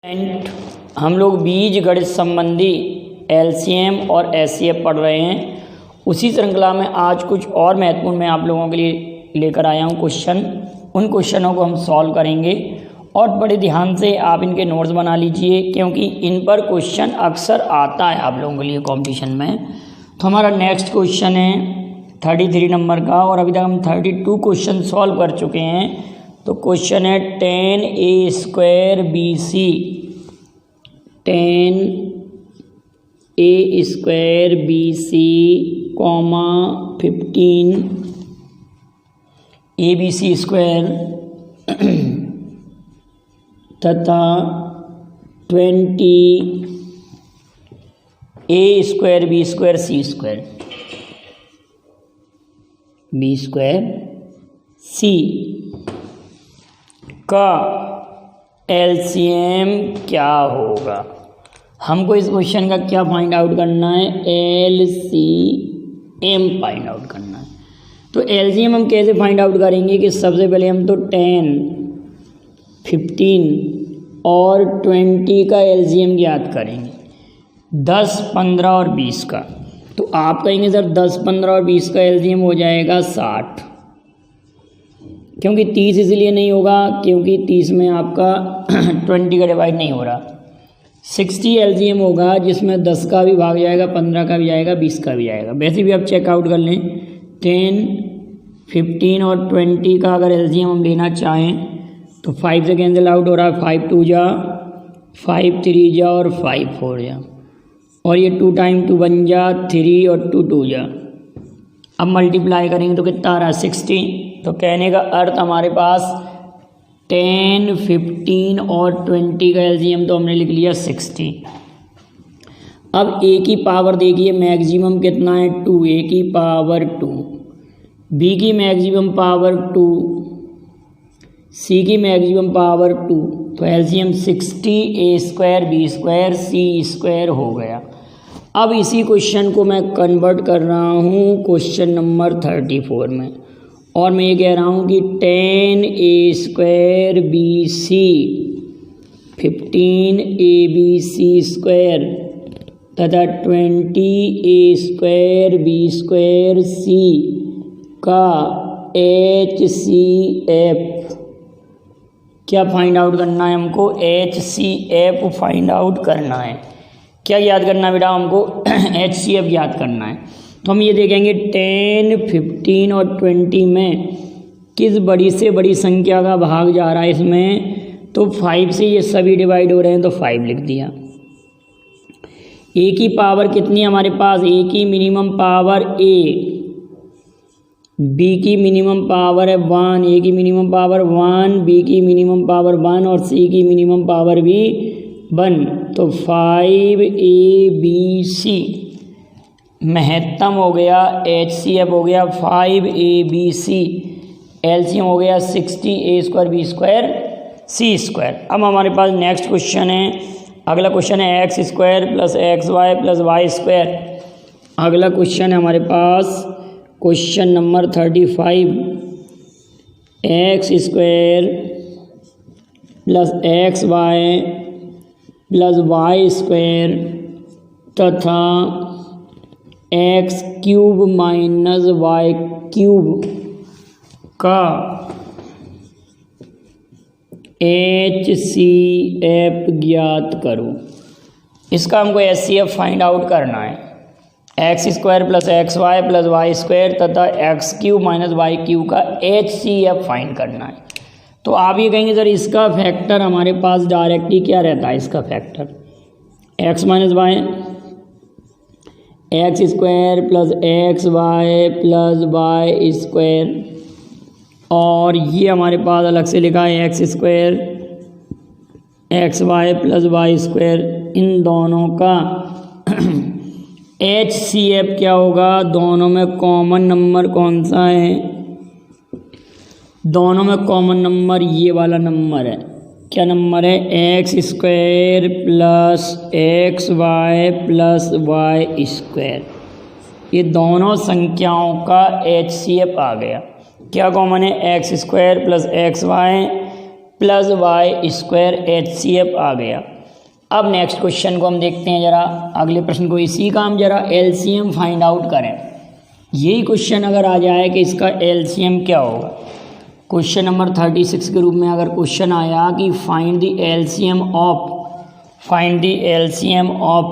And हम लोग बीज गणित संबंधी एलसीएम और एचसीएफ पढ़ रहे हैं। उसी श्रृंखला में आज कुछ और महत्वपूर्ण मैं आप लोगों के लिए लेकर आया हूँ क्वेश्चन। उन क्वेश्चनों को हम सॉल्व करेंगे और बड़े ध्यान से आप इनके नोट्स बना लीजिए, क्योंकि इन पर क्वेश्चन अक्सर आता है आप लोगों के लिए कंपटीशन में। तो हमारा नेक्स्ट क्वेश्चन है 33 नंबर का, और अभी तक हम 32 क्वेश्चन सॉल्व कर चुके हैं। तो क्वेश्चन है 10a² BC 10a² BC, 15 ABC² तथा 20 a² B² C² का एलसीएम क्या होगा। हमको इस क्वेश्चन का क्या फाइंड आउट करना है, एलसीएम फाइंड आउट करना है। तो एलसीएम हम कैसे फाइंड आउट करेंगे कि सबसे पहले हम तो 10, 15 और 20 का एलसीएम ज्ञात करेंगे, 10, 15 और 20 का। तो आप कहेंगे सर 10, 15 और 20 का एलसीएम हो जाएगा 60, क्योंकि 30 इसलिए नहीं होगा क्योंकि 30 में आपका 20 का डिवाइड नहीं हो रहा। 60 एलसीएम होगा जिसमें 10 का भी भाग जाएगा, 15 का भी आएगा, 20 का भी आएगा। वैसे भी आप चेकआउट कर लें, 10, 15 और 20 का अगर एलसीएम हम लेना चाहें तो 5 से कैंसिल आउट हो रहा है, 5 2 जा, 5 3 जा और 5 4 जा, और ये 2 टाइम 2 बन जा, 3 और 2 2 जा। अब मल्टीप्लाई करेंगे तो कितना आ रहा है 60। तो कहने का अर्थ हमारे पास 10, 15 और 20 का एलसीएम तो हमने लिख लिया 60। अब ए की पावर देखिए मैक्सिमम कितना है 2, ए की पावर 2, बी की मैक्सिमम पावर 2, सी की मैक्सिमम पावर 2। तो एलसीएम 60 a² b² c² हो गया। अब इसी क्वेश्चन को मैं कन्वर्ट कर रहा हूँ क्वेश्चन नंबर 34 में, और मैं ये कह रहा हूँ कि 10a² BC 15 ABC² तथा 20a² B² C का HCF क्या फाइंड आउट करना है हमको, HCF फाइंड आउट करना है। क्या याद करना है बेटा हमको, HCF याद करना है। तो हम ये देखेंगे 10, 15 और 20 में किस बड़ी से बड़ी संख्या का भाग जा रहा है इसमें। तो 5 से ये सभी डिवाइड हो रहे हैं तो 5 लिख दिया। ए की पावर कितनी है हमारे पास, ए की मिनिमम पावर ए, बी की मिनिमम पावर है 1, ए की मिनिमम पावर 1, बी की मिनिमम पावर 1 और सी की मिनिमम पावर भी 1। तो 5ABC महत्तम हो गया, HCF हो गया 5ABC, एलसीएम हो गया 60 a² b² c²। अब हमारे पास नेक्स्ट क्वेश्चन है, अगला क्वेश्चन है x² + xy + y²। अगला क्वेश्चन है हमारे पास question number 35, x² + xy + y² तथा x³ - y³ का HCF ज्ञात करो। इसका हमको HCF फाइंड आउट करना है, x² + xy + y² तथा x³ - y³ का HCF फाइंड करना है। तो आप ये कहेंगे सर इसका फैक्टर हमारे पास डायरेक्टली क्या रहता है, इसका factor x - y, x² + xy + y², और ये हमारे पास अलग से लिखा है x² xy + y²। इन दोनों का HCF क्या होगा, दोनों में कॉमन नंबर कौन सा है, दोनों में कॉमन नंबर ये वाला नंबर है। क्या नंबर है, x² + xy + y²। ये दोनों संख्याओं का HCF आ गया। क्या कॉमन है, x² + xy plus y square HCF आ गया। अब नेक्स्ट क्वेश्चन को हम देखते हैं जरा, अगले प्रश्न को। इसी का हम जरा LCM फाइंड आउट करें। यही क्वेश्चन अगर आ जाए कि इसका LCM क्या होगा, क्वेश्चन नंबर 36 के रूप में अगर क्वेश्चन आया कि find the LCM of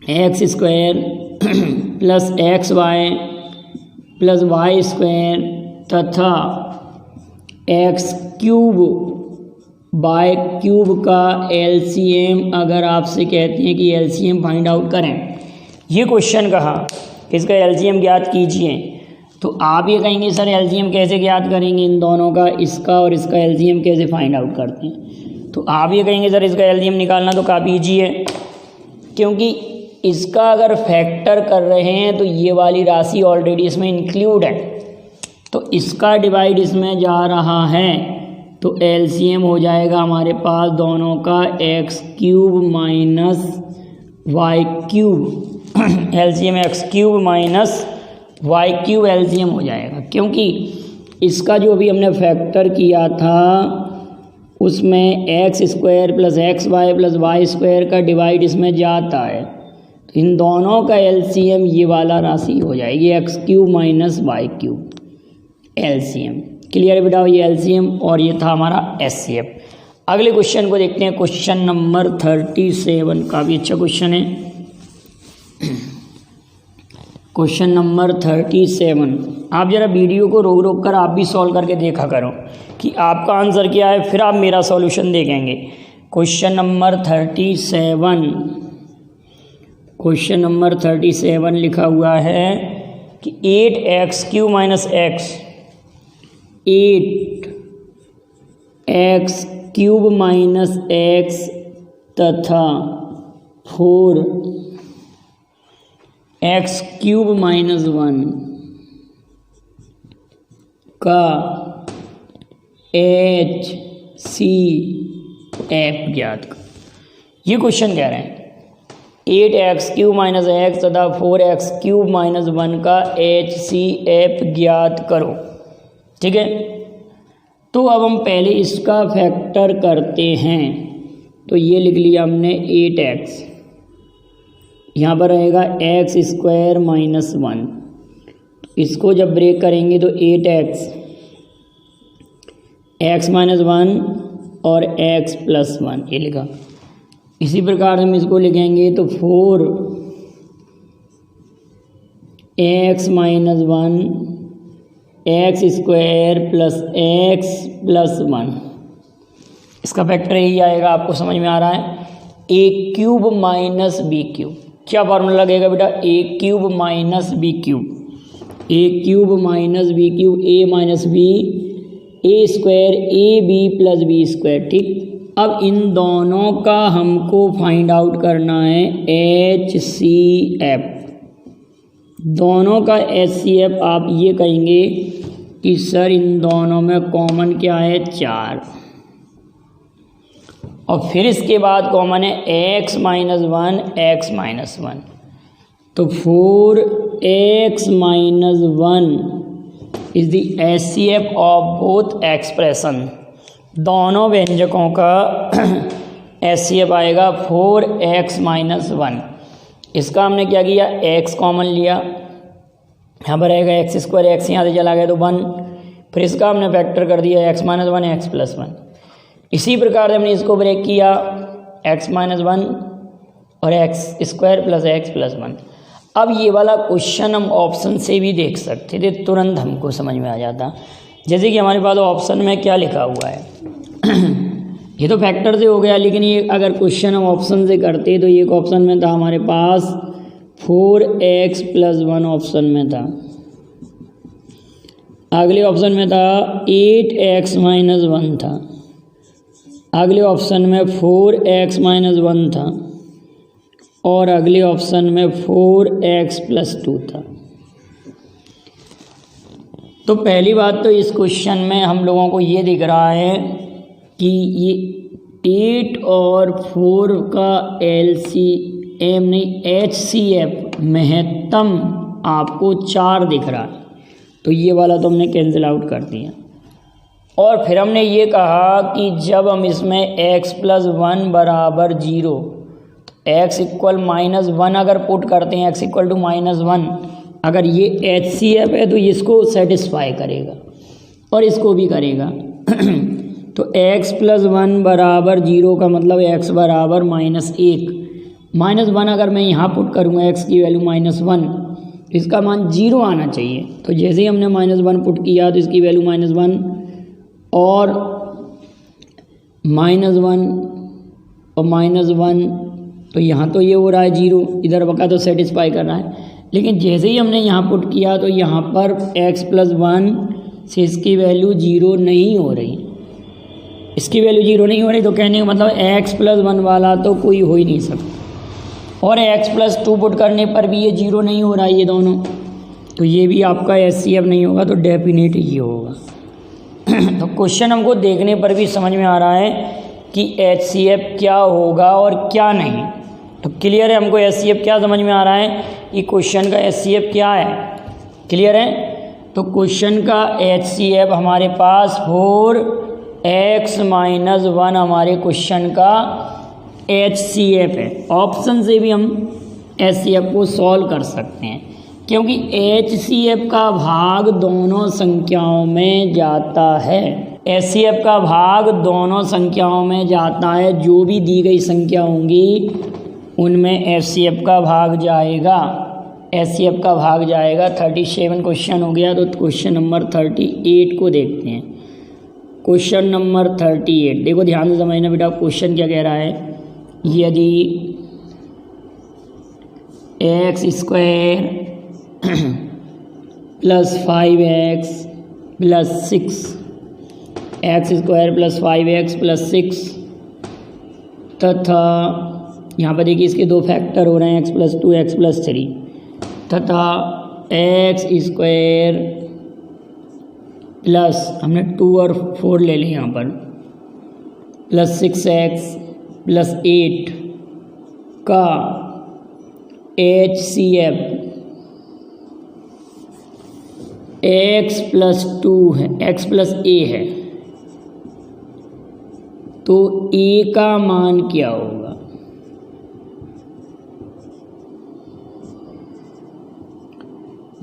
x square plus x y plus y square तथा एक्स क्यूब बाय क्यूब का LCM अगर आपसे कहते हैं कि LCM फाइंड आउट करें, ये क्वेश्चन कहा कि इसका LCM ज्ञात कीजिए, तो आप ये कहेंगे सर LCM कैसे ज्ञात करेंगे इन दोनों का, इसका और इसका LCM कैसे फाइंड आउट करते हैं। तो आप ये कहेंगे सर इसका LCM निकालना तो काफ़ी ईजी है, क्योंकि इसका अगर फैक्टर कर रहे हैं तो ये वाली राशि ऑलरेडी इसमें इंक्लूड है, तो इसका डिवाइड इसमें जा रहा है, तो LCM हो जाएगा हमारे पास दोनों का x cube minus y cube. LCM x cube minus y cube LCM हो जाएगा, क्योंकि इसका जो भी हमने फैक्टर किया था उसमें x square plus x y plus y square का डिवाइड इसमें जाता है, तो इन दोनों का LCM ये वाला राशि हो जाएगी x cube minus y cube LCM। Clear है बेटा, ये LCM और ये था हमारा HCF। अगले क्वेश्चन को देखते हैं, क्वेश्चन नंबर 37। काफ़ी अच्छा क्वेश्चन है, क्वेश्चन नंबर 37। आप जरा वीडियो को रोक रोक कर आप भी सॉल्व करके देखा करो कि आपका आंसर क्या है, फिर आप मेरा सॉल्यूशन देखेंगे। क्वेश्चन नंबर 37, क्वेश्चन नंबर 37 लिखा हुआ है कि 8x cube minus x, 8x cube minus x तथा 4x क्यूब माइनस 1 का HCF ज्ञात कर। ये क्वेश्चन कह रहे हैं 8x क्यूब माइनस एक्स तथा 4x क्यूब माइनस 1 का HCF ज्ञात करो। ठीक है, तो अब हम पहले इसका फैक्टर करते हैं, तो ये लिख लिया हमने 8x, यहाँ पर रहेगा एक्स स्क्वायर माइनस 1, इसको जब ब्रेक करेंगे तो 8x, x माइनस 1 और x प्लस 1 ये लिखा। इसी प्रकार हम इसको लिखेंगे तो 4x minus 1 x square plus x plus 1, इसका फैक्टर यही आएगा। आपको समझ में आ रहा है, a cube minus b cube. क्या फार्मूला लगेगा बेटा, a cube minus b cube, a cube minus b cube, a minus b, a square a b plus b square. ठीक, अब इन दोनों का हमको फाइंड आउट करना है HCF। दोनों का HCF आप ये कहेंगे कि सर इन दोनों में कॉमन क्या है, 4, और फिर इसके बाद कॉमन है x माइनस 1 x माइनस 1, तो 4x minus 1 is the HCF of both expression. दोनों व्यंजकों का HCF आएगा 4x माइनस 1। इसका हमने क्या किया, x कॉमन लिया, यहाँ पर रहेगा एक्स स्क्वायर, एक्स यहाँ से चला गया तो 1, फिर इसका हमने फैक्टर कर दिया x माइनस 1 एक्स प्लस 1। इसी प्रकार हमने इसको ब्रेक किया x माइनस 1 और x square plus x plus 1। अब ये वाला क्वेश्चन हम ऑप्शन से भी देख सकते थे, तुरंत हमको समझ में आ जाता। जैसे कि हमारे पास ऑप्शन में क्या लिखा हुआ है ये तो फैक्टर से हो गया, लेकिन ये अगर क्वेश्चन हम ऑप्शन से करते तो ये एक ऑप्शन में था हमारे पास 4x प्लस 1 ऑप्शन में था, अगले ऑप्शन में था 8x माइनस 1 था, अगले ऑप्शन में 4x माइनस 1 था, और अगले ऑप्शन में 4x प्लस 2 था। तो पहली बात तो इस क्वेश्चन में हम लोगों को ये दिख रहा है कि ये 8 और 4 का LCM नहीं HCF महत्तम आपको 4 दिख रहा है, तो ये वाला तो हमने कैंसिल आउट कर दिया। और फिर हमने ये कहा कि जब हम इसमें x + 1 बराबर 0, x = -1 अगर पुट करते हैं, x = -1, अगर ये HCF है तो इसको सेटिस्फाई करेगा और इसको भी करेगा। तो x + 1 बराबर 0 का मतलब x बराबर -1। -1 अगर मैं यहाँ पुट करूँगा, x की वैल्यू -1, तो इसका मान 0 आना चाहिए। तो जैसे ही हमने -1 पुट किया तो इसकी वैल्यू -1 और -1 और -1, तो यहाँ तो ये हो रहा है 0, इधर बका तो सेटिस्फाई कर रहा है। लेकिन जैसे ही हमने यहाँ पुट किया तो यहाँ पर x + 1 से इसकी वैल्यू 0 नहीं हो रही, इसकी वैल्यू 0 नहीं हो रही। तो कहने का मतलब x + 1 वाला तो कोई हो ही नहीं सकता। और x + 2 पुट करने पर भी ये 0 नहीं हो रहा है, ये दोनों, तो ये भी आपका HCF नहीं होगा, तो डेफिनेट ये होगा। तो क्वेश्चन हमको देखने पर भी समझ में आ रहा है कि HCF क्या होगा और क्या नहीं। तो क्लियर है, हमको HCF क्या समझ में आ रहा है कि क्वेश्चन का HCF क्या है, क्लियर है। तो क्वेश्चन का HCF हमारे पास 4x - 1 हमारे क्वेश्चन का HCF है। ऑप्शन से भी हम HCF को सॉल्व कर सकते हैं, क्योंकि HCF का भाग दोनों संख्याओं में जाता है। HCF का भाग दोनों संख्याओं में जाता है, जो भी दी गई संख्या होंगी उनमें HCF का भाग जाएगा, HCF का भाग जाएगा। 37 क्वेश्चन हो गया। तो क्वेश्चन नंबर 38 को देखते हैं। क्वेश्चन नंबर 38 देखो, ध्यान से समझना बेटा, क्वेश्चन क्या कह रहा है। यदि x² + 5x + 6, x² + 5x + 6 तथा यहाँ पर देखिए इसके दो फैक्टर हो रहे हैं, x + 2 x + 3, तथा x² प्लस हमने 2 और 4 ले लिए यहाँ पर, +6x + 8 का HCF x + 2 है, x + a है, तो a का मान क्या होगा।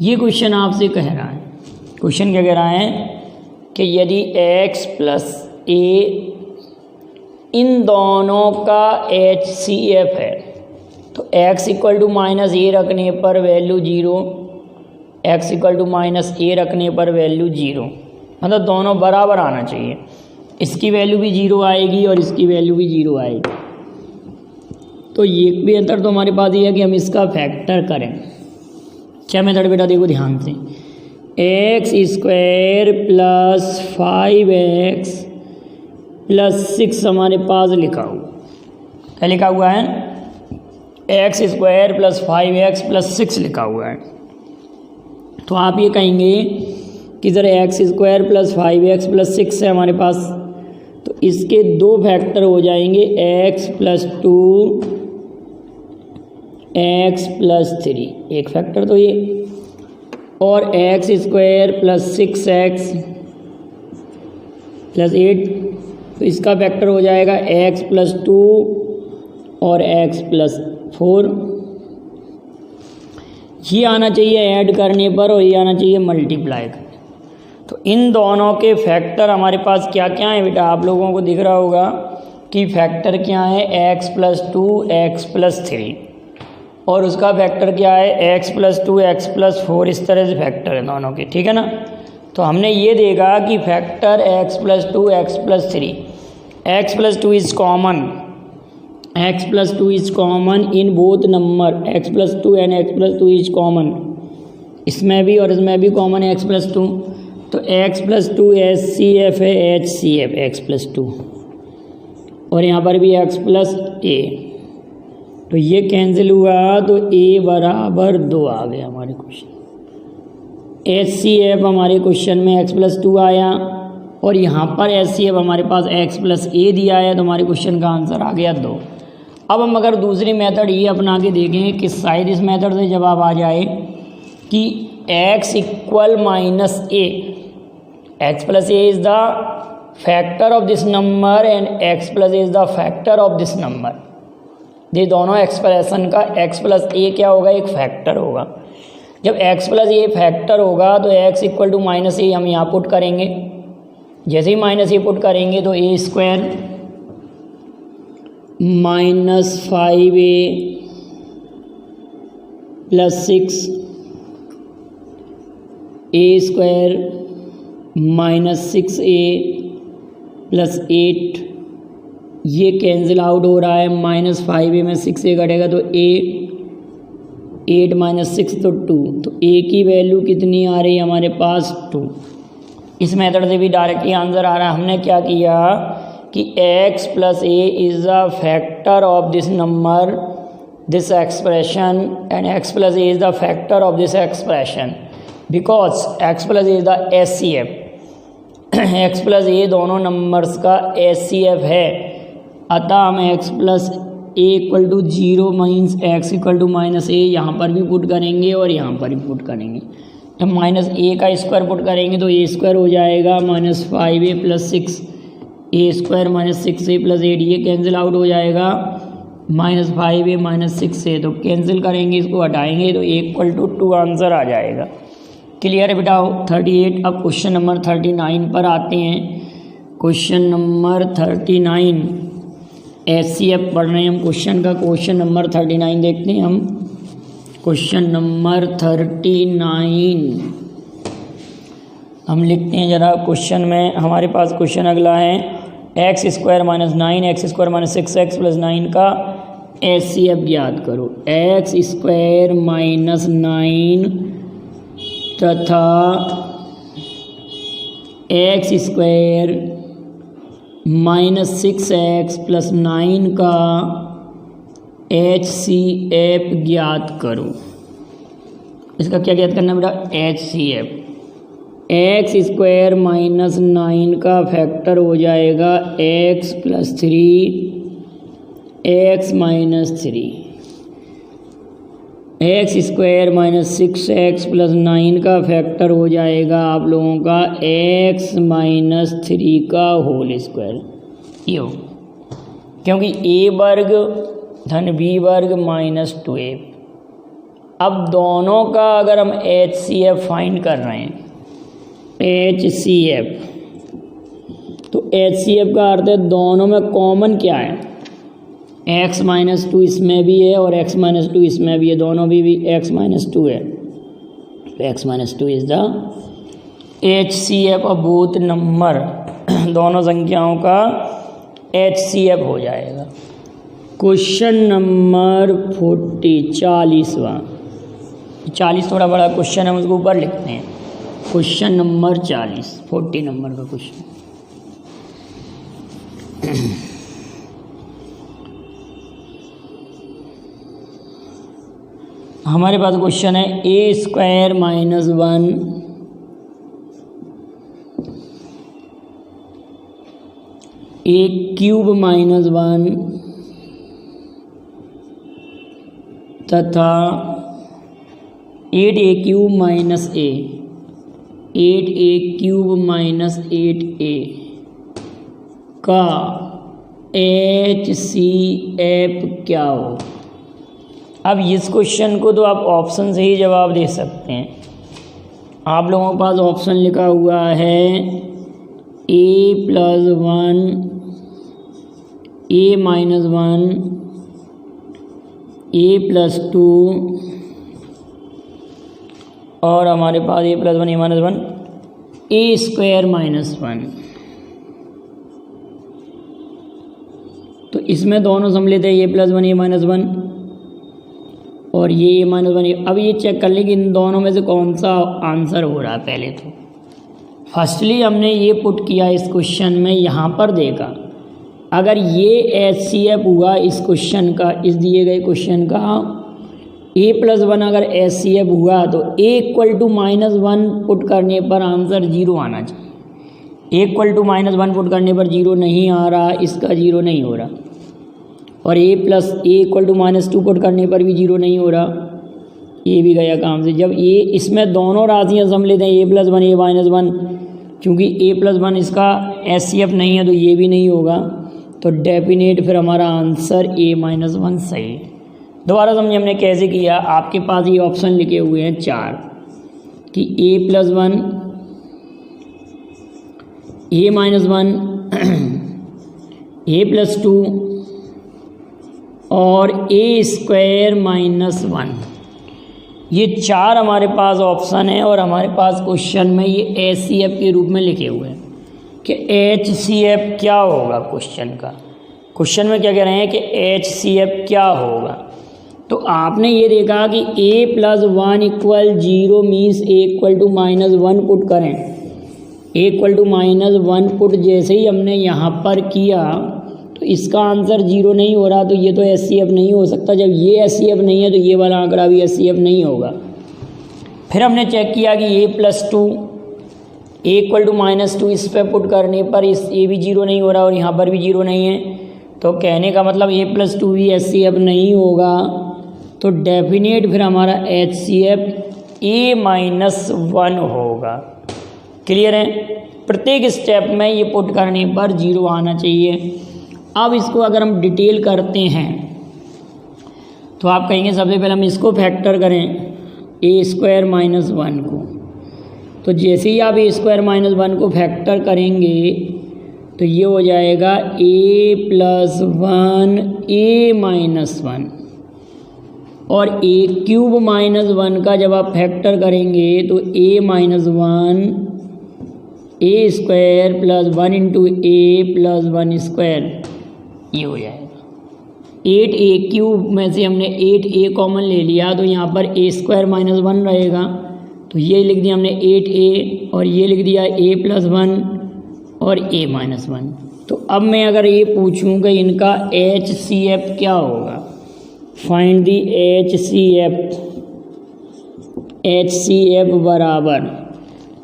ये क्वेश्चन आपसे कह रहा है, क्वेश्चन क्या कह रहा है कि यदि x + a इन दोनों का HCF है, तो x = -a रखने पर वैल्यू 0, x = -a रखने पर वैल्यू 0, मतलब दोनों बराबर आना चाहिए। इसकी वैल्यू भी 0 आएगी और इसकी वैल्यू भी 0 आएगी। तो ये भी अंतर तो हमारे पास ये है कि हम इसका फैक्टर करें। क्या मेथड बेटा, देखो ध्यान से, x² + 5x + 6 हमारे पास लिखा हुआ, क्या लिखा हुआ है, x² + 5x + 6 लिखा हुआ है। तो आप ये कहेंगे कि जरा x² + 5x + 6 है हमारे पास, तो इसके दो फैक्टर हो जाएंगे, x + 2 x + 3, एक फैक्टर तो ये, और x² + 6x + 8, तो इसका फैक्टर हो जाएगा x + 2 और x + 4। ये आना चाहिए ऐड करने पर और ये आना चाहिए मल्टीप्लाई करने। तो इन दोनों के फैक्टर हमारे पास क्या क्या है बेटा, आप लोगों को दिख रहा होगा कि फैक्टर क्या है, x + 2 x + 3, और उसका फैक्टर क्या है, x + 2 x + 4, इस तरह से फैक्टर है दोनों के, ठीक है ना। तो हमने ये देखा कि factor x + 2 x + 3, x + 2 is common, x + 2 is common in both number, x + 2 and x + 2 is common, इसमें भी और इसमें भी कॉमन है x + 2, तो x + 2 HCF है, HCF x + 2, और यहाँ पर भी x + a, तो ये कैंसिल हुआ, तो a बराबर 2 आ गया हमारे क्वेश्चन। HCF हमारे क्वेश्चन में x + 2 आया, और यहाँ पर HCF हमारे पास x + a दिया है, तो हमारे क्वेश्चन का आंसर आ गया 2। अब हम अगर दूसरी मेथड ये अपना के देखें कि शायद इस मेथड से जवाब आ जाए कि x = -a, x + a is the factor of this number and x plus a is the factor of this number. ये दोनों एक्सप्रेशन का x प्लस ए क्या होगा, एक फैक्टर होगा। जब x प्लस ए फैक्टर होगा तो x इक्वल टू माइनस ए हम यहाँ पुट करेंगे। जैसे ही माइनस ए पुट करेंगे तो ए स्क्वायर माइनस 5a प्लस 6 ए स्क्वायर माइनस 6a प्लस 8 ये कैंसिल आउट हो रहा है। माइनस 5a में 6a कटेगा तो 8 माइनस 6 तो 2, तो a की वैल्यू कितनी आ रही है हमारे पास 2। इस मेथड से भी डायरेक्टली आंसर आ रहा है। हमने क्या किया कि x plus a is the factor of this number this expression and x plus a is the factor of this expression because x plus a is the HCF। x plus a दोनों numbers का HCF है। अतः हम x plus a equal to 0 means x equal to minus a यहाँ पर भी put करेंगे और यहाँ पर भी पुट करेंगे। जब माइनस ए का स्क्वायर पुट करेंगे तो ए स्क्वायर हो जाएगा माइनस 5a प्लस 6 ए स्क्वायर माइनस 6a प्लस 8 ये कैंसिल आउट हो जाएगा। माइनस 5a माइनस 6a तो कैंसिल करेंगे, इसको हटाएंगे तो ए इक्वल टू 2 आंसर आ जाएगा। क्लियर है बेटा 38। अब क्वेश्चन नंबर 39 पर आते हैं। क्वेश्चन नंबर 39 HCF पढ़ रहे हैं हम क्वेश्चन का। क्वेश्चन नंबर 39 देखते हैं हम। क्वेश्चन नंबर 39 हम लिखते हैं ज़रा। क्वेश्चन में हमारे पास क्वेश्चन अगला है x square minus 9 x square minus 6x plus 9 का HCF ज्ञात करो। एक्स स्क्वायर माइनस 9 तथा x square minus 6x plus 9 का HCF ज्ञात करो। इसका क्या ज्ञात करना बेटा, HCF। एक्स स्क्वायर माइनस 9 का फैक्टर हो जाएगा x plus 3 x minus 3। X square minus 6x plus 9 का फैक्टर हो जाएगा आप लोगों का x माइनस 3 का होल स्क्वायर। ये हो, क्योंकि a वर्ग धन b वर्ग माइनस 2a। अब दोनों का अगर हम HCF फाइंड कर रहे हैं, HCF, तो HCF का अर्थ है दोनों में कॉमन क्या है, x माइनस 2 इसमें भी है और x माइनस 2 इसमें भी है, दोनों भी x माइनस 2 है। तो x minus 2 is the HCF of both number. दोनों संख्याओं का HCF हो जाएगा। क्वेश्चन नंबर 40 40 थोड़ा बड़ा क्वेश्चन है, हम उसको ऊपर लिखते हैं। क्वेश्चन नंबर 40 नंबर का क्वेश्चन। हमारे पास क्वेश्चन है ए स्क्वायर माइनस 1 ए क्यूब माइनस 1 तथा 8a cube minus a 8a cube minus 8a का HCF क्या हो। अब इस क्वेश्चन को तो आप ऑप्शन से ही जवाब दे सकते हैं। आप लोगों के पास ऑप्शन लिखा हुआ है a plus 1 a minus 1 a plus 2 और हमारे पास a plus 1 a minus 1 a square minus 1। तो इसमें दोनों सम लेते हैं a प्लस 1 a माइनस 1 और ये a माइनस 1। अब ये चेक कर लें कि इन दोनों में से कौन सा आंसर हो रहा है। पहले तो फर्स्टली हमने ये पुट किया इस क्वेश्चन में, यहाँ पर देखा अगर ये HCF हुआ इस क्वेश्चन का, इस दिए गए क्वेश्चन का a प्लस 1 अगर HCF हुआ तो a equal to minus 1 put करने पर आंसर 0 आना चाहिए। a equal to minus 1 put करने पर 0 नहीं आ रहा, इसका 0 नहीं हो रहा। और a plus a equal to minus 2 put करने पर भी 0 नहीं हो रहा, ये भी गया काम से। जब ये इसमें दोनों राशियाँ सम लेते हैं a प्लस 1 a माइनस 1 क्योंकि a+1 इसका HCF नहीं है तो ये भी नहीं होगा, तो डेफिनेट फिर हमारा आंसर a-1 सही है। दोबारा समझिए हमने कैसे किया। आपके पास ये ऑप्शन लिखे हुए हैं 4 कि a+1, a-1, a+2 और a²-1, ये 4 हमारे पास ऑप्शन है और हमारे पास क्वेश्चन में ये HCF के रूप में लिखे हुए हैं कि HCF क्या होगा। क्वेश्चन में क्या कह रहे हैं कि HCF क्या होगा। तो आपने ये देखा कि a+1 = 0 मीन्स a=-1 पुट करें। a=-1 पुट जैसे ही हमने यहाँ पर किया तो इसका आंसर 0 नहीं हो रहा, तो ये तो HCF नहीं हो सकता। जब ये HCF नहीं है तो ये वाला आंकड़ा भी HCF नहीं होगा। फिर हमने चेक किया कि a+2 a=-2, इस पर पुट करने पर इस ये भी 0 नहीं हो रहा और यहाँ पर भी 0 नहीं है, तो कहने का मतलब a+2 भी HCF नहीं होगा। तो डेफिनेट फिर हमारा HCF a-1 होगा। क्लियर है। प्रत्येक स्टेप में ये पुट करने पर 0 आना चाहिए। अब इसको अगर हम डिटेल करते हैं तो आप कहेंगे सबसे पहले हम इसको फैक्टर करें a²-1 को। तो जैसे ही आप a²-1 को फैक्टर करेंगे तो ये हो जाएगा a+1 a-1, और a³ - 1 का जब आप फैक्टर करेंगे तो a-1 a² + 1 × a+1², ये हो जाएगा 8a³ में से हमने 8a कॉमन ले लिया तो यहाँ पर a²-1 रहेगा, तो ये लिख दिया हमने 8a और ये लिख दिया a+1 और a-1। तो अब मैं अगर ये पूछूं कि इनका HCF क्या होगा, फाइंड दी HCF बराबर,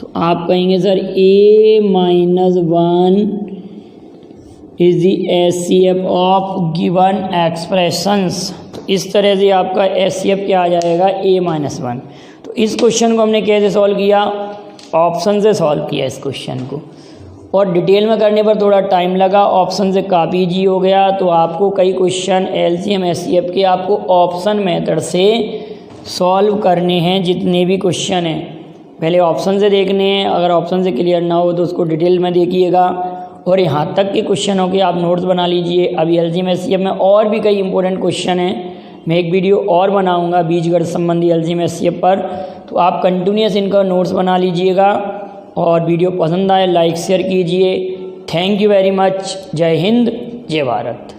तो आप कहेंगे sir a-1 is the HCF of given expressions. तो इस तरह से आपका HCF क्या आ जाएगा a-1। तो इस क्वेश्चन को हमने कैसे सॉल्व किया, ऑप्शन से सॉल्व किया इस क्वेश्चन को, और डिटेल में करने पर थोड़ा टाइम लगा। ऑप्शन से काफ़ी ईजी हो गया। तो आपको कई क्वेश्चन LCM HCF के आपको ऑप्शन मेथड से सॉल्व करने हैं। जितने भी क्वेश्चन हैं पहले ऑप्शन से देखने हैं, अगर ऑप्शन से क्लियर ना हो तो उसको डिटेल में देखिएगा, और यहाँ तक के क्वेश्चनों के आप नोट्स बना लीजिए। अभी LCM HCF में और भी कई इंपॉर्टेंट क्वेश्चन हैं, मैं एक वीडियो और बनाऊँगा बीजगणित संबंधी LCM HCF पर, तो आप कंटिन्यूस इनका नोट्स बना लीजिएगा। और वीडियो पसंद आए लाइक शेयर कीजिए। Thank you very much. जय हिंद, जय भारत।